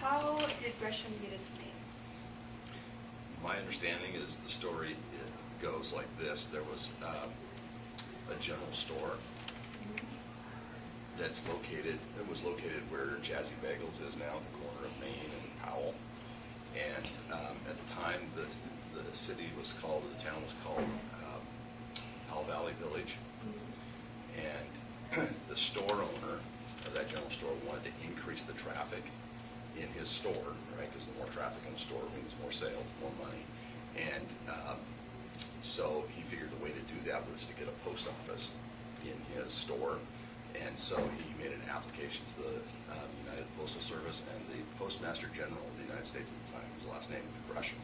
How did Gresham get its name? My understanding is the story goes like this. There was a general store that's located, it was located where Jazzy Bagels is now, at the corner of Main and Powell. And at the time, the city was called, the town was called Powell Valley Village. And the store owner of that general store wanted to increase the traffic in his store, right? Because the more traffic in the store means more sales, more money. And so he figured the way to do that was to get a post office in his store. And so he made an application to the United Postal Service, and the Postmaster General of the United States at the time, whose last name was Gresham.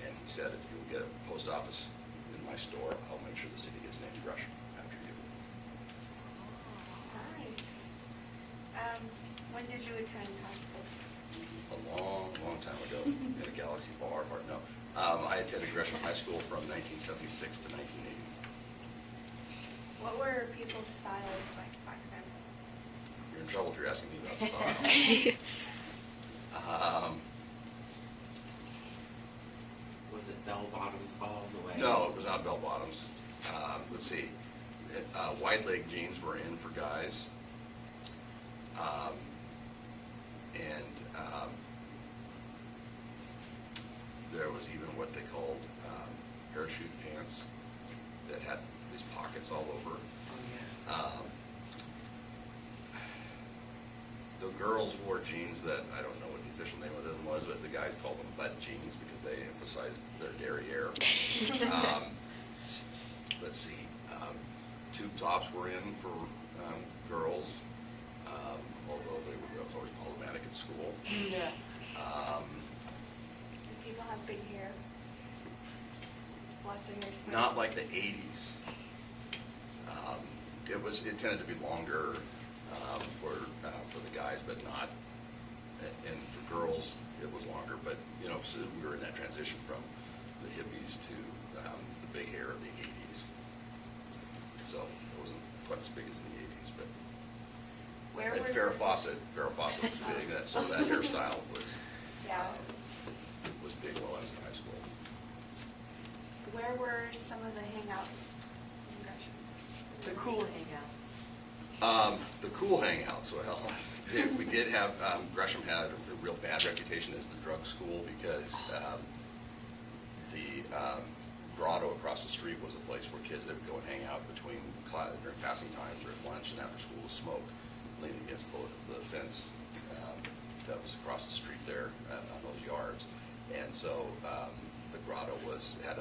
And he said, if you will get a post office in my store, I'll make sure the city gets named Gresham after you. Nice. When did you attend high school? A long, long time ago in a Galaxy bar. No. I attended Gresham High School from 1976 to 1980. What were people's styles like back then? You're in trouble if you're asking me about style. Was it bell bottoms all the way? No, it was not bell bottoms. Let's see. Wide leg jeans were in for guys. There was even what they called parachute pants that had these pockets all over. Oh, yeah. The girls wore jeans that, I don't know what the official name of them was, but the guys called them butt jeans because they emphasized their derriere. Let's see. Tube tops were in for girls, although they were always problematic in school. Yeah. Did people have big hair? Lots of hair. Not like the 80s. It tended to be longer for the guys, but not. And for girls, it was longer. But so we were in that transition from the hippies to the big hair of the 80s. So it wasn't quite as big as the 80s, but. And Farrah Fawcett was big. So that hairstyle was. Yeah. Was big while I was in high school. Where were some of the hangouts in Gresham? The cool hangouts. The cool hangouts, well, we did have, Gresham had a real bad reputation as the drug school because the grotto across the street was a place where kids, they would go and hang out during passing times or at lunch and after school to smoke, leaning against the fence that was across the street there on those yards. And so the grotto had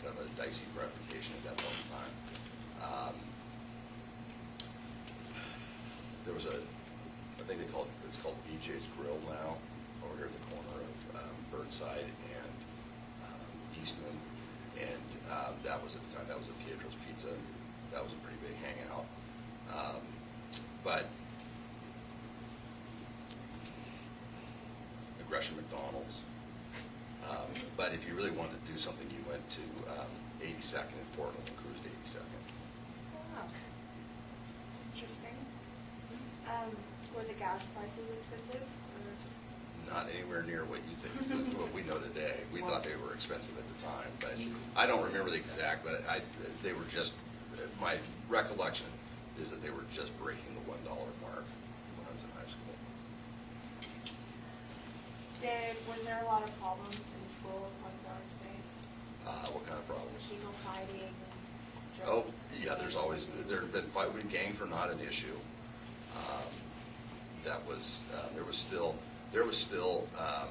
kind of a dicey reputation at that point in time. There was I think it's called BJ's Grill now, over here at the corner of Burnside and Eastman, and that was at the time, that was a Pietro's Pizza. That was a pretty big hangout. But the Gresham McDonald's. But if you really wanted to do something, you went to 82nd in Portland and cruised 82nd. Oh, interesting. Were the gas prices expensive? Not anywhere near what you think is what we know today. We thought they were expensive at the time, but I don't remember the exact, but they were just, my recollection is that they were just breaking the $1 mark when I was in high school. Was there a lot of problems in school like there are today? What kind of problems? People fighting? Oh, yeah, there have been fights. Gangs were not an issue. There was still, I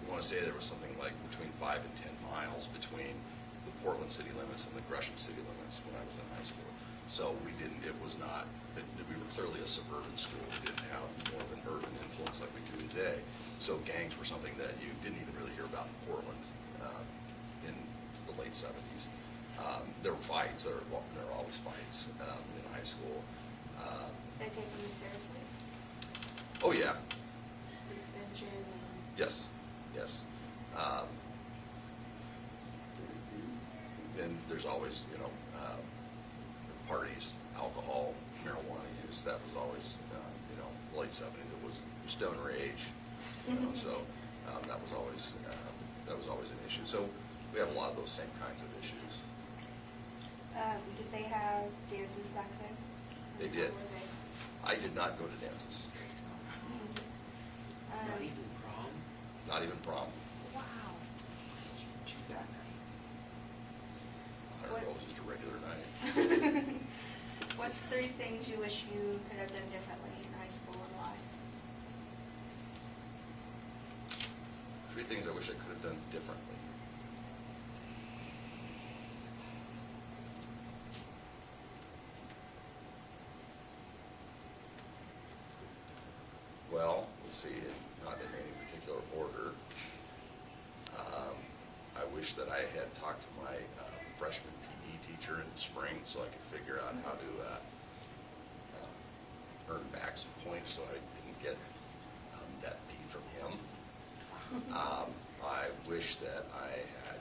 want to say there was something like between 5 and 10 miles between the Portland city limits and the Gresham city limits when I was in high school. So we were clearly a suburban school. We didn't have more of an urban influence like we do today. So gangs were something that you didn't even really hear about in Portland in the late 70s. There were fights. There are always fights in high school. They take them seriously? Oh, yeah. Suspension? Yes. And there's always, parties, alcohol, marijuana use, that was always, late 70s, it was Stoner Age, so that was always an issue. So we have a lot of those same kinds of issues. Did they have dances back then? They did. Or were they? I did not go to dances, Not even prom? not even prom. Wow. What did you do that night? I don't know, it was just a regular night. What's 3 things you wish you could have done differently in high school and why? 3 things I wish I could have done differently. Well, let's see, not in any particular order. I wish that I had talked to my freshman PE teacher in the spring so I could figure out how to earn back some points so I didn't get that P from him. I wish that I had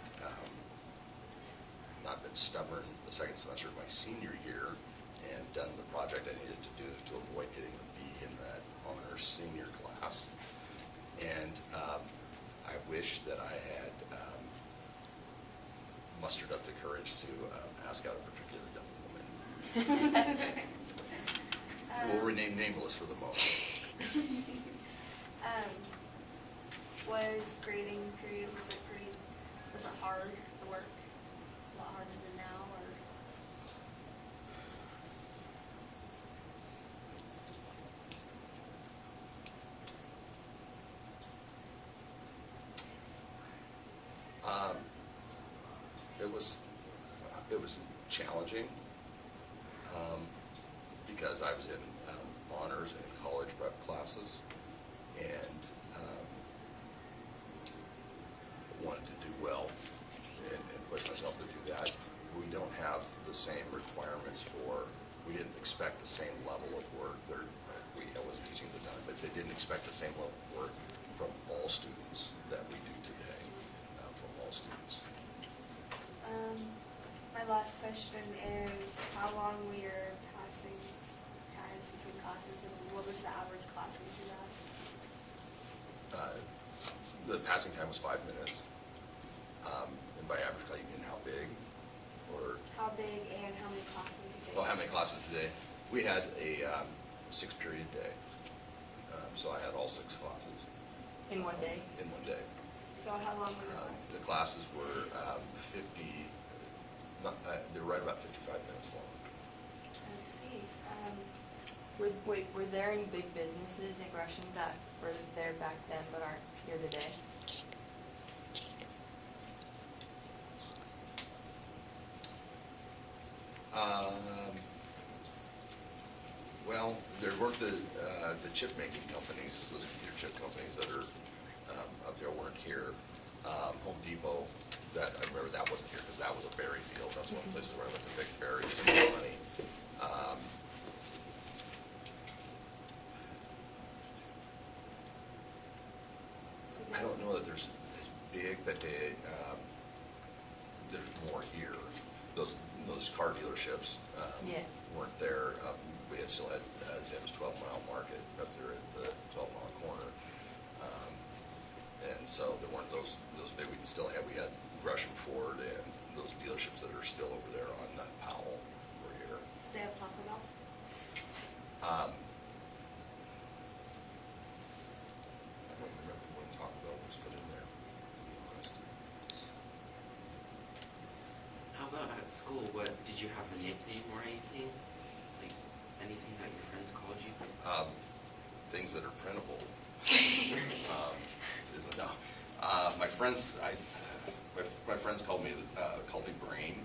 not been stubborn the second semester of my senior year and done the project I needed to do to avoid getting a B in that honors senior class. And I wish that I had mustered up the courage to ask out a particular young woman. We'll rename nameless for the moment. Was grading period, was it hard, the work? A lot harder than now, or? It was challenging because I was in honors and college prep classes and wanted to do well and push myself to do that. We don't have the same requirements we didn't expect the same level of work. I wasn't teaching at the time, but they didn't expect the same level of work from all students that we do today, from all students. My last question is, how long were your passing times between classes, and what was the average classes you had? The passing time was 5 minutes. And by average class, you mean how big? Or, How big and how many classes a day? well, how many classes a day? We had a 6-period day. So I had all 6 classes. In one day? In one day. So how long were your The classes were 50, they were right about 55 minutes long. I see. Were there any big businesses in Gresham that were there back then but aren't here today? Well, there weren't the chip making companies, those computer chip companies that are up there weren't here. Home Depot, I remember that wasn't here because that was a berry field. That's one of the places where I went to pick berries and make money. I don't know that there's as big, but there's more here. Those car dealerships weren't there. We still had Zim's 12-mile market up there at the 12-mile corner. And so there weren't those big. We had Gresham Ford and those dealerships that are still over there on Powell were here. They have Taco Bell? I don't remember when Taco Bell was put in there, to be honest. How about at school? Did you have a nickname or anything? Like anything that your friends called you? Things that are printable. No. My friends called me Brain.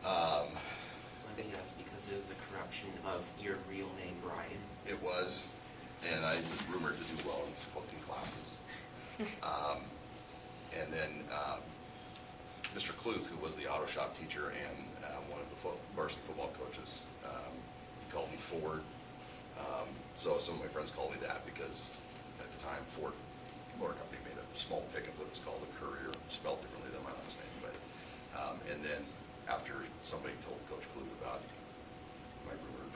Let me ask, because it was a corruption of your real name, Brian. It was, and I was rumored to do well in spoken classes. And then Mr. Cluth, who was the auto shop teacher and one of the varsity football coaches, he called me Ford. So some of my friends called me that because at the time Ford Motor Company made a small pickup that was called a Courier, spelled differently than my last name. But and then after somebody told Coach Cluth about my rumored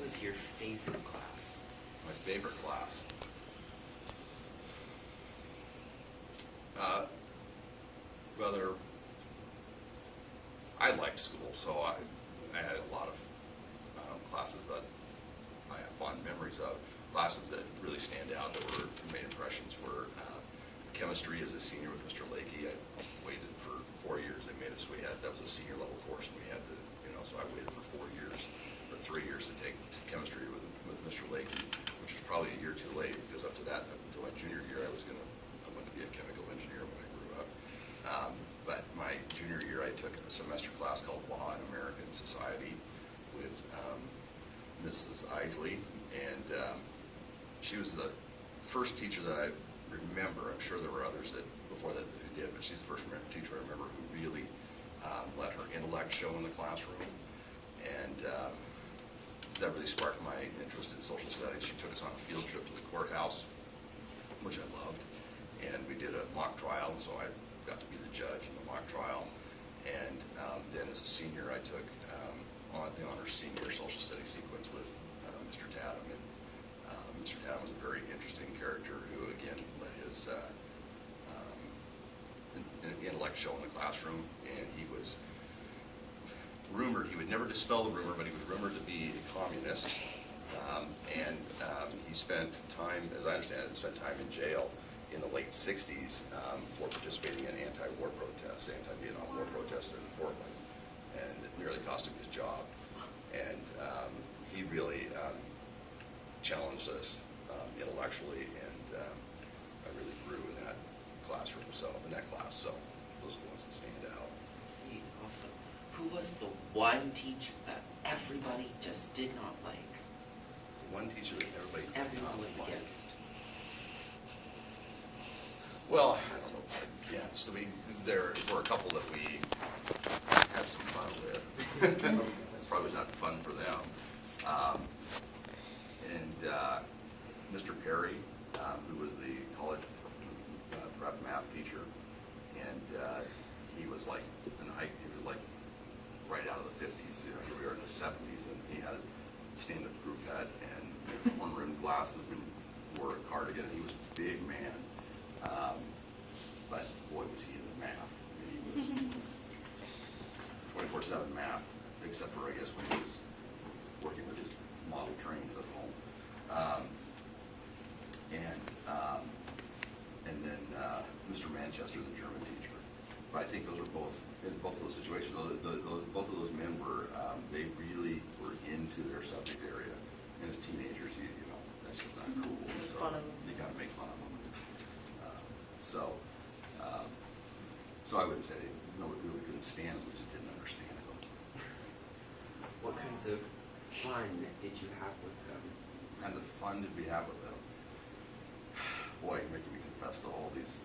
was your favorite class? My favorite class? Whether I liked school, so I had a lot of classes that I have fond memories of. Classes that really stand out that made impressions were chemistry as a senior with Mr. Lakey. I waited for 4 years. That was a senior level course, and we had to, so I waited for 4 years or 3 years to take chemistry with Mr. Lakey, which was probably a year too late, because up to that, up until my junior year, I wanted to be a chemical engineer when I grew up. But my junior year, I took a semester class called Law and American Society with Mrs. Isley, and she was the first teacher that I remember. I'm sure there were others that before that who did, but she's the first teacher I remember who really let her intellect show in the classroom, and that really sparked my interest in social studies. She took us on a field trip to the courthouse, which I loved, and we did a mock trial, and so I got to be the judge in the mock trial. And then as a senior, I took on the honors senior social studies sequence with Mr. Tatum. And Mr. Tatum was a very interesting character who, again, let his intellect show in the classroom. And he was rumored, he would never dispel the rumor, but he was rumored to be a communist. He spent time, as I understand it, spent time in jail in the late 60s for participating in anti-war protests, anti-Vietnam War protests in Portland, and it nearly cost him his job. And he really challenged us intellectually, and I really grew in that classroom, so those are the ones that stand out. See, also, who was the one teacher that everybody just did not like? The one teacher that everyone was liked. Against. Well, I don't know about against. I mean, there were a couple that we had some fun with. Probably not fun for them. Mr. Perry, who was the college prep math teacher, and he was like right out of the 50s. Here we are in the 70s, and he had a stand-up crew cut and horn-rimmed glasses and wore a cardigan. He was a big man. But boy, was he into math. I mean, he was 24/7 math, except for, I guess, when he was working with his model trains at home. And then Mr. Manchester, the German teacher. But I think those are both, in both of those situations, both of those men were, they really were into their subject area. And as teenagers, that's just not cool. So you got to make fun of them. So I wouldn't say nobody really couldn't stand them, we just didn't understand them. What kinds of fun did you have with them? What kinds of fun did we have with them? Boy, you're making me confess to all these.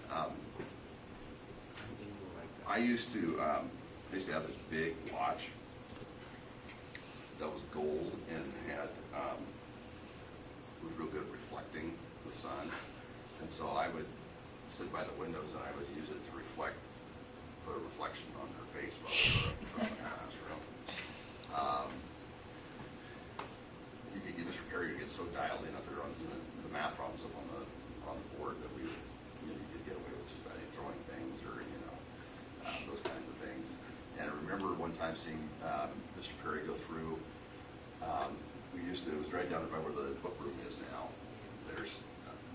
I used to have this big watch that was gold and was real good at reflecting the sun. And so I would sit by the windows and I would use it to put a reflection on her face while we were in the classroom. You could get Mr. Perry to get so dialed in up there on the math problems up on the board that you could get away with just about throwing things or those kinds of things. And I remember one time seeing Mr. Perry go through. It was right down by where the book room is now.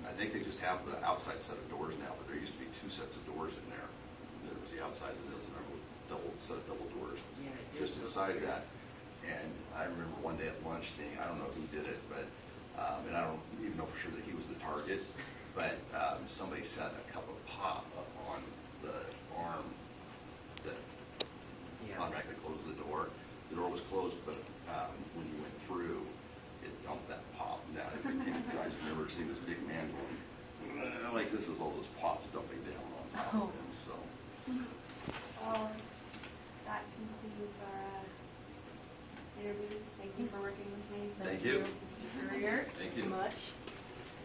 I think they just have the outside set of doors now, but there used to be 2 sets of doors in there. There was the outside and there was a set of double doors just inside that. And I remember one day at lunch seeing, I don't know who did it, but and I don't even know for sure that he was the target, but somebody set a cup of pop up on the arm that automatically closed the door. The door was closed, but when you went through, it dumped that pop. Now, I just remember seeing this big man going like this as all those pops dumping down on top of him. So, that concludes our interview. Thank you for working with me. Thank you. Mr. Courier. Thank you Much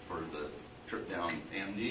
for the trip down AMD.